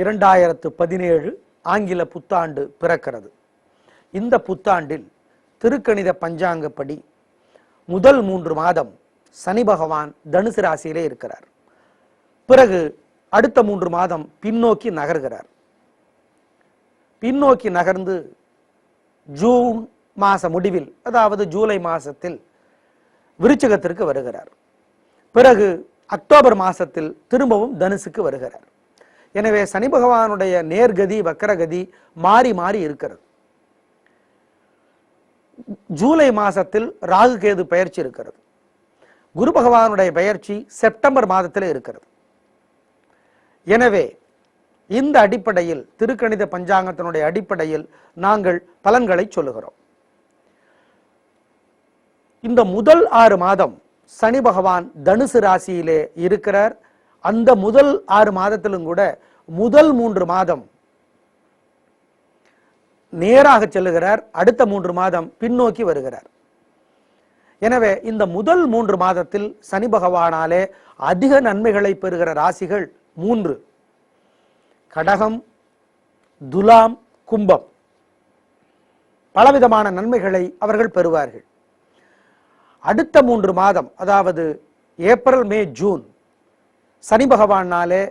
2017 ஆங்கில புத்தாண்டு பிறக்கிறது. இந்த புத்தாண்டில் திருக்கணித பஞ்சாங்கப்படி முதல் 3 மாதம் சனி பகவான் தனுசு ராசியிலே இருக்கிறார். பிறகு அடுத்த 3 மாதம் பின்னோக்கி நகர்கிறார். பின்னோக்கி நகர்ந்து ஜூன் மாச முடிவில், அதாவது ஜூலை மாசத்தில் விருச்சிகத்திற்கு வருகிறார். பிறகு அக்டோபர் மாசத்தில் திரும்பவும் தனுசுக்கு வருகிறார். எனவே சனி பகவானுடைய நேர்கதி வக்கரகதி மாறி மாறி இருக்கிறது. ஜூலை மாசத்தில் ராகு கேது பெயர்ச்சி இருக்கிறது. குரு பகவானுடைய பெயர்ச்சி செப்டம்பர் மாதத்தில் இருக்கிறது. எனவே இந்த அடிப்படையில் திருக்கணித பஞ்சாங்கத்தினுடைய அடிப்படையில் நாங்கள் பலன்களை சொல்லுகிறோம். இந்த முதல் 6 மாதம் சனி பகவான் தனுசு ராசியிலே இருக்கிறார். அந்த முதல் 6 மாதத்திலும் கூட முதல் 3 மாதம் நேராக செல்லுகிறார். அடுத்த 3 மாதம் பின்னோக்கி வருகிறார். எனவே இந்த முதல் 3 மாதத்தில் சனி பகவானாலே அதிக நன்மைகளை பெறுகிற ராசிகள் 3: கடகம், துலாம், கும்பம். பலவிதமான நன்மைகளை அவர்கள் பெறுவார்கள். அடுத்த 3 மாதம், அதாவது ஏப்ரல், மே, ஜூன், சனி பகவானாலே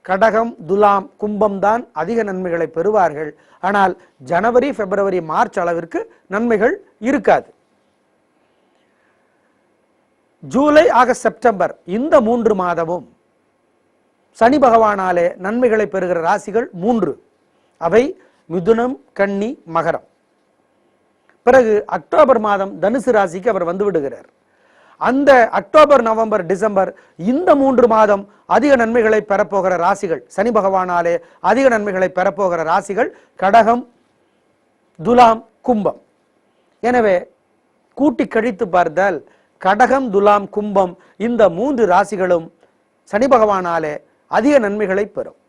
கடகம், துலாம், கும்பம் தான் அதிக நன்மைகளை பெறுவார்கள். ஆனால் ஜனவரி, பிப்ரவரி, மார்ச் அளவிற்கு நன்மைகள் இருக்காது. ஜூலை, ஆகஸ்ட், செப்டம்பர் இந்த 3 மாதமும் சனி பகவானாலே நன்மைகளை பெறுகிற ராசிகள் 3. அவை மிதுனம், கன்னி, மகரம். பிறகு அக்டோபர் மாதம் தனுசு ராசிக்கு அவர் வந்து விடுகிறார். அந்த அக்டோபர், நவம்பர், டிசம்பர் இந்த 3 மாதம் அதிக நன்மைகளை பெறப்போகிற ராசிகள், சனி பகவானாலே அதிக நன்மைகளை பெறப்போகிற ராசிகள் கடகம், துலாம், கும்பம். எனவே கூட்டி கழித்து பார்த்தால் கடகம், துலாம், கும்பம் இந்த 3 ராசிகளும் சனி பகவானாலே அதிக நன்மைகளை பெறும்.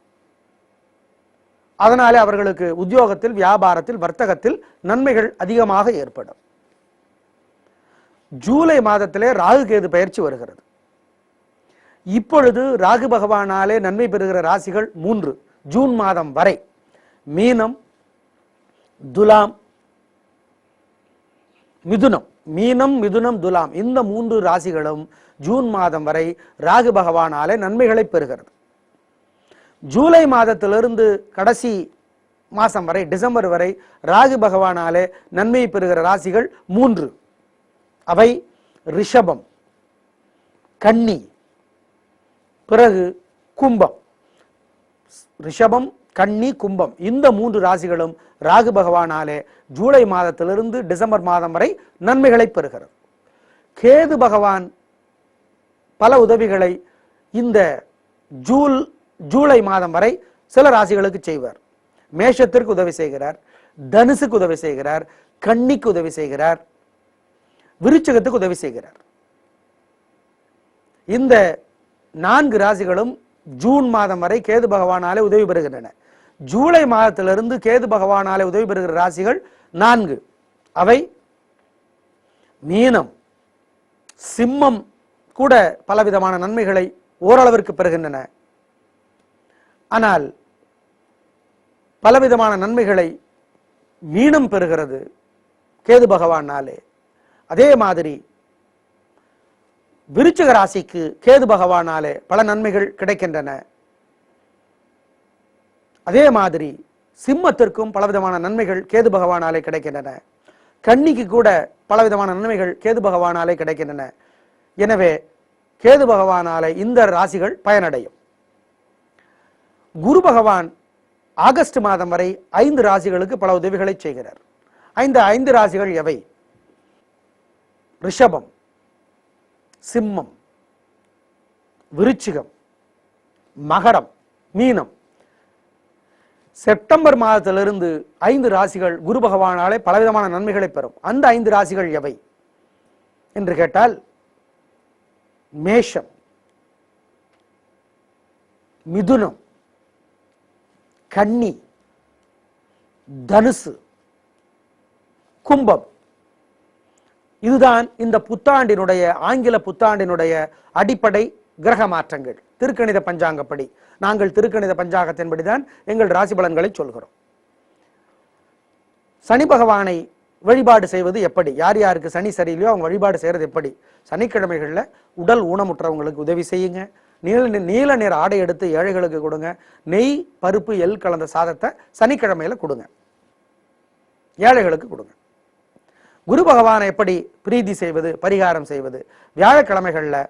அதனாலே அவர்களுக்கு உத்தியோகத்தில், வியாபாரத்தில், வர்த்தகத்தில் நன்மைகள் அதிகமாக ஏற்படும். ஜூலை மாதத்திலே ராகு கேது பெயர்ச்சி வருகிறது. இப்பொழுது ராகு பகவானாலே நன்மை பெறுகிற ராசிகள் 3 ஜூன் மாதம் வரை: மீனம், துலாம், மிதுனம். மீனம், மிதுனம், துலாம் இந்த 3 ராசிகளும் ஜூன் மாதம் வரை ராகு பகவானாலே நன்மைகளை பெறுகிறது. ஜூலை மாதத்திலிருந்து கடைசி மாசம் வரை, டிசம்பர் வரை ராகு பகவானாலே நன்மை பெறுகிற ராசிகள் 3. அவை ரிஷபம், கன்னி, பிறகு கும்பம். ரிஷபம், கன்னி, கும்பம் இந்த 3 ராசிகளும் ராகு பகவானாலே ஜூலை மாதத்திலிருந்து டிசம்பர் மாதம் வரை நன்மைகளை பெறுகிறது. கேது பகவான் பல உதவிகளை இந்த ஜூலை மாதம் வரை சில ராசிகளுக்கு செய்வார். மேஷத்திற்கு உதவி செய்கிறார், தனுசுக்கு உதவி செய்கிறார், கன்னிக்கு உதவி செய்கிறார், விருச்சிகத்துக்கு உதவி செய்கிறார். இந்த 4 ராசிகளும் ஜூன் மாதம் வரை கேது பகவானாலே உதவி பெறுகின்றன. ஜூலை மாதத்திலிருந்து கேது பகவானாலே உதவி பெறுகிற ராசிகள் 4. அவை மீனம், சிம்மம் கூட பலவிதமான நன்மைகளை ஓரளவிற்கு பெறுகின்றன. ஆனால் பலவிதமான நன்மைகளை மீனம் பெறுகிறது கேது பகவானாலே. அதே மாதிரி விருச்சிக ராசிக்கு கேது பகவானாலே பல நன்மைகள் கிடைக்கின்றன. அதே மாதிரி சிம்மத்திற்கும் பலவிதமான நன்மைகள் கேது பகவானாலே கிடைக்கின்றன. கன்னிக்கு கூட பலவிதமான நன்மைகள் கேது பகவானாலே கிடைக்கின்றன. எனவே கேது பகவானாலே இந்த ராசிகள் பயனடையும். குரு பகவான் ஆகஸ்ட் மாதம் வரை 5 ராசிகளுக்கு பல உதவிகளை செய்கிறார். 5 ராசிகள் எவை? ரிஷபம், சிம்மம், விருச்சிகம், மகரம், மீனம். செப்டம்பர் மாதத்திலிருந்து 5 ராசிகள் குரு பகவானாலே பலவிதமான நன்மைகளை பெறும். அந்த 5 ராசிகள் எவை என்று கேட்டால் மேஷம், மிதுனம், கன்னி, தனுசு, கும்பம். இதுதான் இந்த புத்தாண்டினுடைய, ஆங்கில புத்தாண்டினுடைய அடிப்படை கிரக மாற்றங்கள். திருக்கணித பஞ்சாங்கப்படி. நாங்கள் திருக்கணித பஞ்சாங்கத்தின்படிதான் எங்கள் ராசி பலன்களை சொல்கிறோம். சனி பகவானை வழிபாடு செய்வது எப்படி, யார் யாருக்கு சனி சரியில்லையோ அவங்க வழிபாடு செய்யறது எப்படி? சனிக்கிழமைகளில் உடல் ஊனமுற்றவங்களுக்கு உதவி செய்யுங்க. நீல நிற ஆடை எடுத்து ஏழைகளுக்கு கொடுங்க. நெய் பருப்பு எள் கலந்த சாதத்தை சனிக்கிழமையில கொடுங்க, ஏழைகளுக்கு கொடுங்க. குரு பகவானை எப்படி பிரீதி செய்வது, பரிகாரம் செய்வது? வியாழக்கிழமைகளில்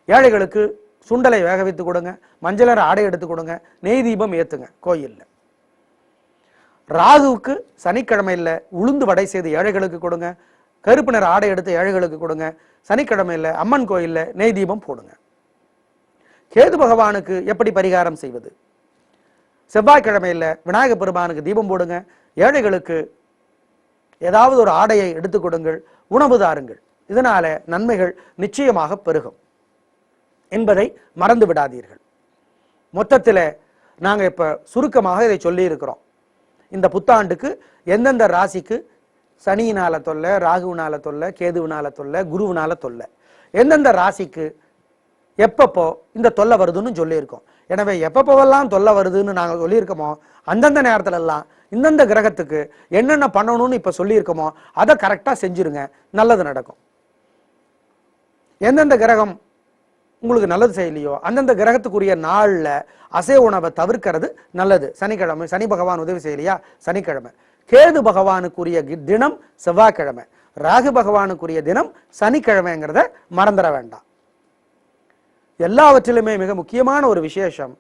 ஏழைகளுக்கு சுண்டலை வேக வைத்து கொடுங்க, மஞ்சளர ஆடை எடுத்து கொடுங்க, நெய் தீபம் ஏத்துங்க கோயில்ல. ராகுவுக்கு சனிக்கிழமையில் உளுந்து வடை செய்து ஏழைகளுக்கு கொடுங்க, கருப்பு நிற ஆடை எடுத்து ஏழைகளுக்கு கொடுங்க. சனிக்கிழமையில் அம்மன் கோயில்ல நெய் தீபம் போடுங்க. கேது பகவானுக்கு எப்படி பரிகாரம் செய்வது? செவ்வாய்க்கிழமையில் விநாயகர் பெருமானுக்கு தீபம் போடுங்க, ஏழைகளுக்கு ஏதாவது ஒரு ஆடையை எடுத்து கொடுங்கள், உணவு தாருங்கள். இதனால நன்மைகள் நிச்சயமாக பெருகும் என்பதை மறந்து விடாதீர்கள். மொத்தத்தில் நாங்கள் இப்ப சுருக்கமாக இதை சொல்லி இருக்கிறோம். இந்த புத்தாண்டுக்கு எந்தெந்த ராசிக்கு சனியினால தொல்லை, ராகுவினால தொல்லை, கேதுவினால தொல்லை, குருவினால தொல்லை, எந்தெந்த ராசிக்கு எப்பப்போ இந்த தொல்லை வருதுன்னு சொல்லியிருக்கோம். எனவே எப்பப்போவெல்லாம் தொல்லை வருதுன்னு நாங்கள் சொல்லியிருக்கோமோ அந்தந்த நேரத்துல எல்லாம் இந்தந்த கிரகத்துக்கு என்னென்ன பண்ணணும்னு இப்ப சொல்லியிருக்கோமோ அதை கரெக்டா செஞ்சிருங்க, நல்லது நடக்கும். எந்தெந்த கிரகம் உங்களுக்கு நல்லது செய்யலையோ அந்தந்த கிரகத்துக்குரிய நாள்ல அசைவ உணவை தவிர்க்கிறது நல்லது. சனிக்கிழமை சனி பகவான் உதவி செய்யலையா, சனிக்கிழமை. கேது பகவானுக்குரிய தினம் செவ்வாய்க்கிழமை, ராகு பகவானுக்குரிய தினம் சனிக்கிழமைங்கிறத மறந்துட வேண்டாம். எல்லாவற்றிலுமே மிக முக்கியமான ஒரு விசேஷம்,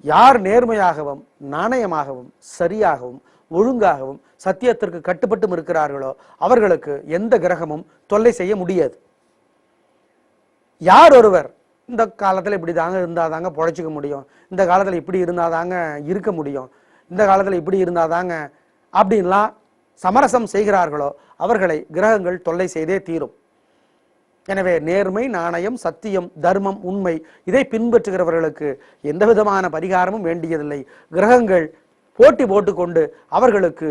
யார் நேர்மையாகவும் நாணயமாகவும் சரியாகவும் ஒழுங்காகவும் சத்தியத்திற்கு கட்டுப்பட்டும் இருக்கிறார்களோ அவர்களுக்கு எந்த கிரகமும் தொல்லை செய்ய முடியாது. யார் ஒருவர் இந்த காலத்துல இப்படி தாங்க இருந்தாதாங்க பொழைச்சிக்க முடியும், இந்த காலத்துல இப்படி இருந்தாதாங்க இருக்க முடியும், இந்த காலத்துல இப்படி இருந்தாதாங்க அப்படின்லாம் சமரசம் செய்கிறார்களோ அவர்களை கிரகங்கள் தொல்லை செய்தே தீரும். எனவே நேர்மை, நாணயம், சத்தியம், தர்மம், உண்மை இதை பின்பற்றுகிறவர்களுக்கு எந்த விதமான பரிகாரமும் வேண்டியதில்லை. கிரகங்கள் போட்டி போட்டுக்கொண்டு அவர்களுக்கு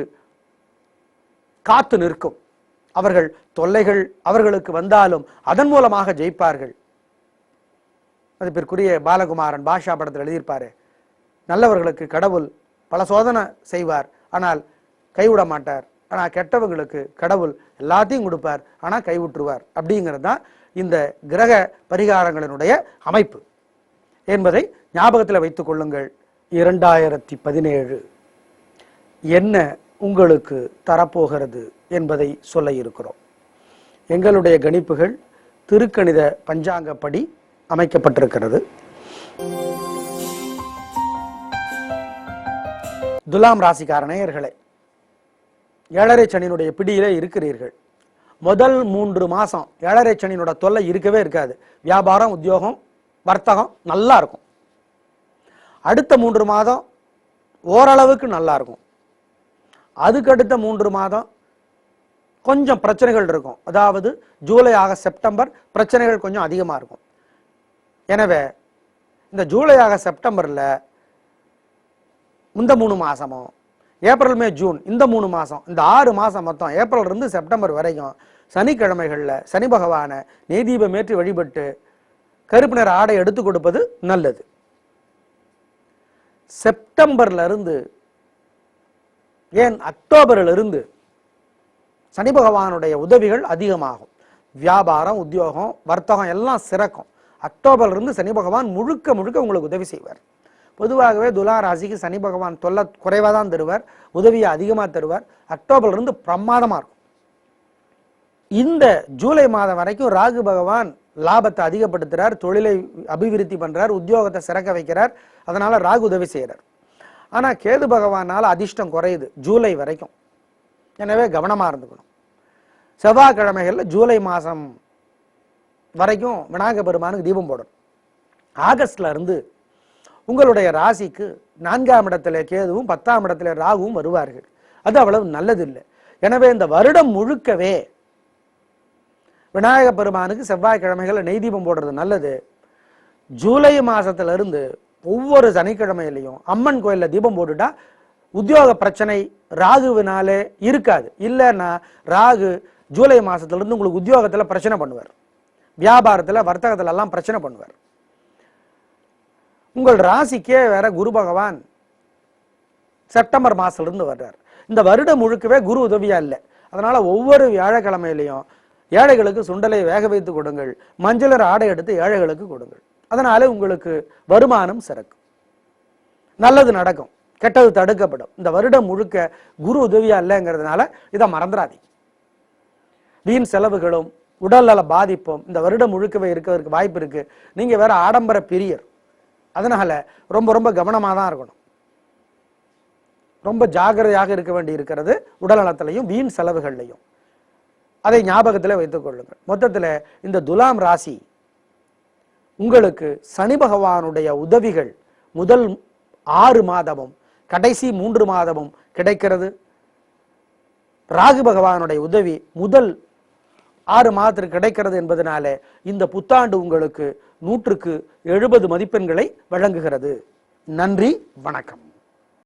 காத்து நிற்கும். அவர்கள் தொல்லைகள் அவர்களுக்கு வந்தாலும் அதன் மூலமாக ஜெயிப்பார்கள். மதிப்பிற்குரிய பாலகுமாரன் பாஷா படத்தில் எழுதியிருப்பாரு, நல்லவர்களுக்கு கடவுள் பல சோதனை செய்வார் ஆனால் கைவிட மாட்டார், ஆனா கெட்டவங்களுக்கு கடவுள் எல்லாத்தையும் கொடுப்பார் ஆனா கைவிட்டுருவார். அப்படிங்கிறது தான் இந்த கிரக பரிகாரங்களினுடைய அமைப்பு என்பதை ஞாபகத்தில் வைத்துக் கொள்ளுங்கள். 2017 என்ன உங்களுக்கு தரப்போகிறது என்பதை சொல்ல இருக்கிறோம். எங்களுடைய கணிப்புகள் திருக்கணித பஞ்சாங்கப்படி அமைக்கப்பட்டிருக்கிறது. துலாம் ராசிக்கார நேயர்களே, 7.5 சனியினுடைய பிடியிலே இருக்கிறீர்கள். முதல் 3 மாசம் 7.5 சனியினோட தொல்லை இருக்கவே இருக்காது. வியாபாரம், உத்தியோகம், வர்த்தகம் நல்லா இருக்கும். அடுத்த 3 மாதம் ஓரளவுக்கு நல்லா இருக்கும். அதுக்கடுத்த 3 மாதம் கொஞ்சம் பிரச்சனைகள் இருக்கும். அதாவது ஜூலை, ஆகஸ்ட், செப்டம்பர் பிரச்சனைகள் கொஞ்சம் அதிகமா இருக்கும். எனவே இந்த ஜூலை, ஆகஸ்ட், செப்டம்பர்ல இந்த 3 மாசமும் ஏப்ரல், மே, ஜூன் இந்த 3 மாசம், இந்த 6 மாசம் மொத்தம் ஏப்ரல் இருந்து செப்டம்பர் வரைக்கும் சனிக்கிழமைகள்ல சனி பகவான நெய்தீபம் ஏற்றி வழிபட்டு கருப்பு நிற ஆடை எடுத்து கொடுப்பது நல்லது. செப்டம்பர்ல இருந்து ஏன் அக்டோபர்ல இருந்து சனி பகவானுடைய உதவிகள் அதிகமாகும். வியாபாரம், உத்தியோகம், வர்த்தகம் எல்லாம் சிறக்கும். அக்டோபர்ல இருந்து சனி பகவான் முழுக்க முழுக்க உங்களுக்கு உதவி செய்வார். பொதுவாகவே துலா ராசிக்கு சனி பகவான் தொல்லை குறைவாக தான் தருவார், உதவியை அதிகமாக தருவார். அக்டோபர்ல இருந்து பிரமாதமா இருக்கும். இந்த ஜூலை மாதம் வரைக்கும் ராகு பகவான் லாபத்தை அதிகப்படுத்துறார், தொழிலை அபிவிருத்தி பண்றார், உத்தியோகத்தை சிறக்க வைக்கிறார். அதனால ராகு உதவி செய்யறார். ஆனா கேது பகவானால அதிர்ஷ்டம் குறையுது ஜூலை வரைக்கும். எனவே கவனமா இருந்துக்கணும். செவ்வாய்க்கிழமைகள்ல ஜூலை மாசம் வரைக்கும் விநாயகர் பெருமானுக்கு தீபம் போடணும். ஆகஸ்ட்ல இருந்து உங்களுடைய ராசிக்கு 4ஆம் இடத்துல கேதுவும் 10ஆம் இடத்துல ராகுவும் வருவார்கள். அது அவ்வளவு நல்லது இல்லை. எனவே இந்த வருடம் முழுக்கவே விநாயகர் பெருமானுக்கு செவ்வாய்க்கிழமைகள் நெய் தீபம் போடுறது நல்லது. ஜூலை மாசத்துல இருந்து ஒவ்வொரு சனிக்கிழமையிலையும் அம்மன் கோயில்ல தீபம் போட்டுட்டா உத்தியோக பிரச்சனை ராகுவினாலே இருக்காது. இல்லைன்னா ராகு ஜூலை மாசத்துல இருந்து உங்களுக்கு உத்தியோகத்துல பிரச்சனை பண்ணுவார், வியாபாரத்துல வர்த்தகத்துல எல்லாம் பிரச்சனை பண்ணுவார். உங்கள் ராசிக்கே வேற குரு பகவான் செப்டம்பர் மாசத்திலிருந்து வர்றார். இந்த வருடம் முழுக்கவே குரு உதவியா இல்லை. அதனால ஒவ்வொரு வியாழக்கிழமையிலையும் ஏழைகளுக்கு சுண்டலை வேக வைத்து கொடுங்கள், மஞ்சளர் ஆடை எடுத்து ஏழைகளுக்கு கொடுங்கள். அதனால உங்களுக்கு வருமானம் சிறக்கும், நல்லது நடக்கும், கெட்டது தடுக்கப்படும். இந்த வருடம் முழுக்க குரு உதவியா இல்லைங்கிறதுனால இதை மறந்துடாதீங்க. வீண் செலவுகளும் உடல்நல பாதிப்பும் இந்த வருடம் முழுக்கவே இருக்கிறதுக்கு வாய்ப்பு இருக்கு. நீங்க வேற ஆடம்பர பிரியர், அதனால ரொம்ப ரொம்ப கவனமாக தான் இருக்கணும். ரொம்ப ஜாகிரதையாக இருக்க வேண்டி இருக்கிறது உடல்நலத்திலையும் வீண் செலவுகள்லையும். அதை ஞாபகத்தில் வைத்துக் கொள்ளுங்கள். மொத்தத்தில் இந்த துலாம் ராசி உங்களுக்கு சனி பகவானுடைய உதவிகள் முதல் 6 மாதமும் கடைசி 3 மாதமும் கிடைக்கிறது. ராகு பகவானுடைய உதவி முதல் 6 மாதத்திற்கு கிடைக்கிறது என்பதனால இந்த புத்தாண்டு உங்களுக்கு 100க்கு 70 மதிப்பெண்களை வழங்குகிறது. நன்றி, வணக்கம்.